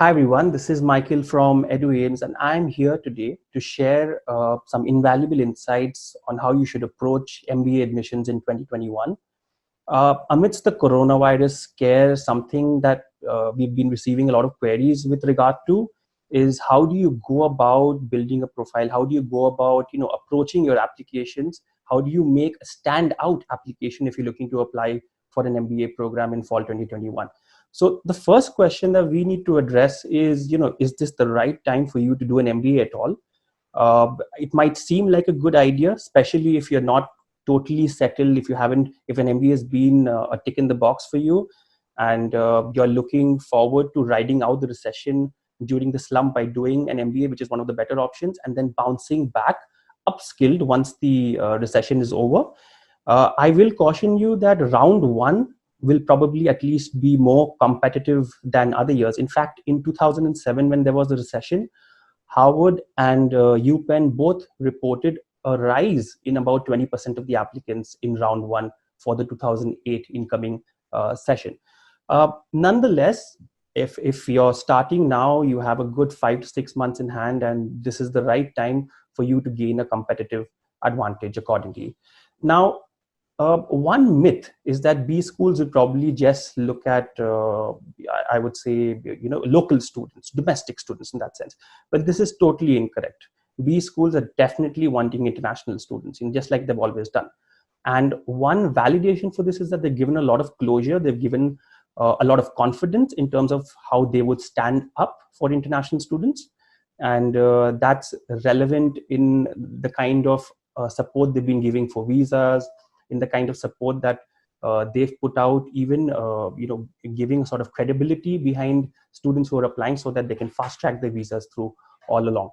Hi everyone, this is Michael from EduAims, and I'm here today to share some invaluable insights on how you should approach MBA admissions in 2021. Amidst the coronavirus scare, something that we've been receiving a lot of queries with regard to is how do you go about building a profile? How do you go about approaching your applications? How do you make a standout application if you're looking to apply for an MBA program in fall 2021? So the first question that we need to address is, is this the right time for you to do an MBA at all? It might seem like a good idea, especially if you're not totally settled, if an MBA has been a tick in the box for you, and you're looking forward to riding out the recession during the slump by doing an MBA, which is one of the better options, and then bouncing back upskilled once the recession is over. I will caution you that round one will probably at least be more competitive than other years. In fact, in 2007, when there was a recession, Harvard and UPenn both reported a rise in about 20% of the applicants in round one for the 2008 incoming session. Nonetheless, if you're starting now, you have a good 5 to 6 months in hand, and this is the right time for you to gain a competitive advantage accordingly. Now, one myth is that B schools will probably just look at, I would say, local students, domestic students in that sense. But this is totally incorrect. B schools are definitely wanting international students, just like they've always done. And one validation for this is that they've given a lot of closure. They've given a lot of confidence in terms of how they would stand up for international students. And that's relevant in the kind of support they've been giving for visas, in the kind of support that they've put out, even giving sort of credibility behind students who are applying so that they can fast track their visas through all along.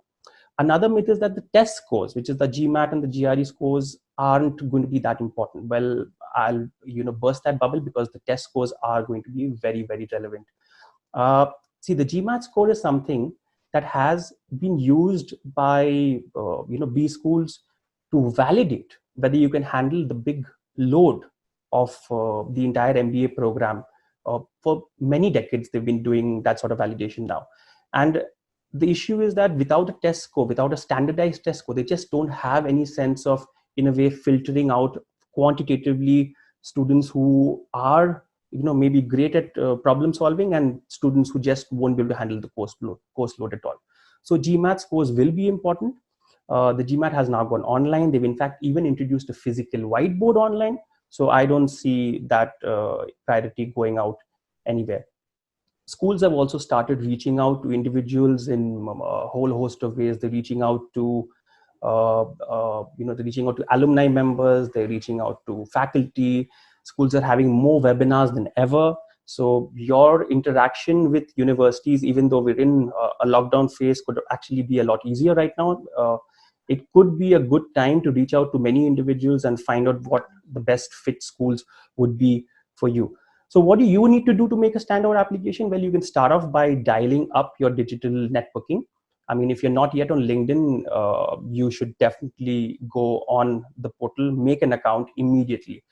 Another myth is that the test scores, which is the GMAT and the GRE scores, aren't going to be that important. Well, I'll burst that bubble, because the test scores are going to be very, very relevant. See, the GMAT score is something that has been used by B schools to validate whether you can handle the big load of the entire MBA program. For many decades, they've been doing that sort of validation now. And the issue is that without a test score, without a standardized test score, they just don't have any sense of, in a way, filtering out quantitatively students who are maybe great at problem solving, and students who just won't be able to handle the course load at all. So GMAT scores will be important. The GMAT has now gone online. They've in fact even introduced a physical whiteboard online. So I don't see that priority going out anywhere. Schools have also started reaching out to individuals in a whole host of ways. They're reaching out to, they're reaching out to alumni members. They're reaching out to faculty. Schools are having more webinars than ever. So your interaction with universities, even though we're in a lockdown phase, could actually be a lot easier right now. It could be a good time to reach out to many individuals and find out what the best fit schools would be for you. So what do you need to do to make a standout application? Well, you can start off by dialing up your digital networking. I mean, if you're not yet on LinkedIn, you should definitely go on the portal, make an account immediately.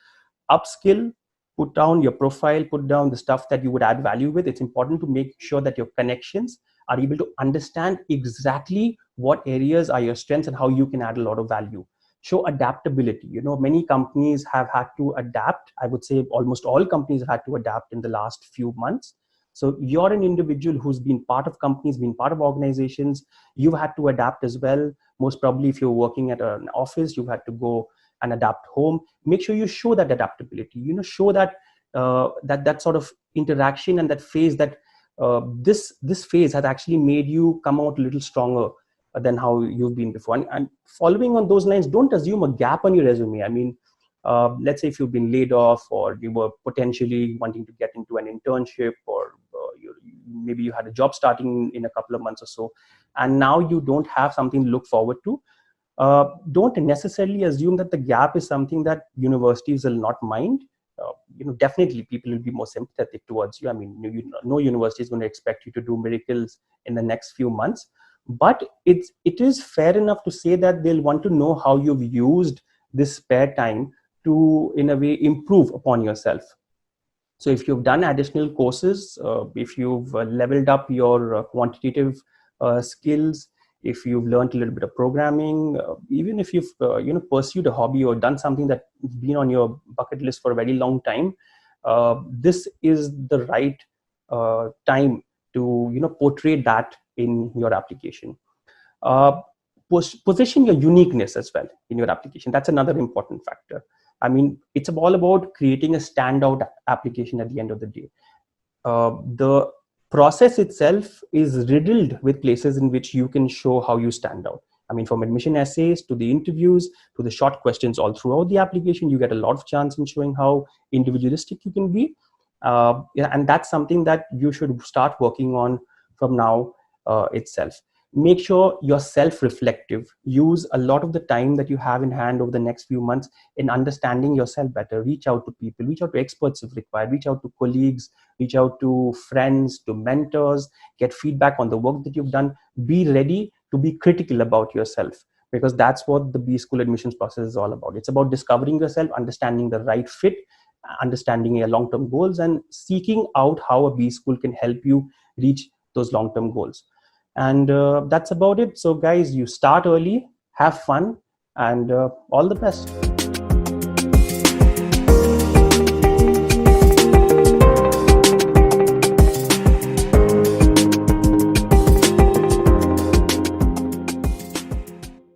Upskill, put down your profile, put down the stuff that you would add value with. It's important to make sure that your connections are able to understand exactly what areas are your strengths and how you can add a lot of value. Show adaptability. Many companies have had to adapt. I would say almost all companies have had to adapt in the last few months. So you're an individual who's been part of companies, been part of organizations. You've had to adapt as well. Most probably, if you're working at an office, you've had to go and adapt home. Make sure you show that adaptability. Show that that sort of interaction and that phase, that this phase has actually made you come out a little stronger than how you've been before. And following on those lines, don't assume a gap on your resume. I mean, let's say if you've been laid off, or you were potentially wanting to get into an internship, or maybe you had a job starting in a couple of months or so, and now you don't have something to look forward to. Don't necessarily assume that the gap is something that universities will not mind. Definitely people will be more sympathetic towards you. I mean, no university is going to expect you to do miracles in the next few months, but it is fair enough to say that they'll want to know how you've used this spare time to, in a way, improve upon yourself. So if you've done additional courses, if you've leveled up your quantitative skills, if you've learned a little bit of programming, even if you've pursued a hobby or done something that's been on your bucket list for a very long time, this is the right time to portray that in your application. Uh, Position your uniqueness as well in your application. That's another important factor. I mean, it's all about creating a standout application at the end of the day. The process itself is riddled with places in which you can show how you stand out. I mean, from admission essays to the interviews to the short questions all throughout the application, you get a lot of chance in showing how individualistic you can be. And that's something that you should start working on from now itself. Make sure you're self-reflective. Use a lot of the time that you have in hand over the next few months in understanding yourself better. Reach out to people, reach out to experts if required, reach out to colleagues, reach out to friends, to mentors, get feedback on the work that you've done. Be ready to be critical about yourself, because that's what the B School admissions process is all about. It's about discovering yourself, understanding the right fit, understanding your long-term goals, and seeking out how a B School can help you reach those long-term goals. And that's about it. So guys, you start early, have fun, and all the best.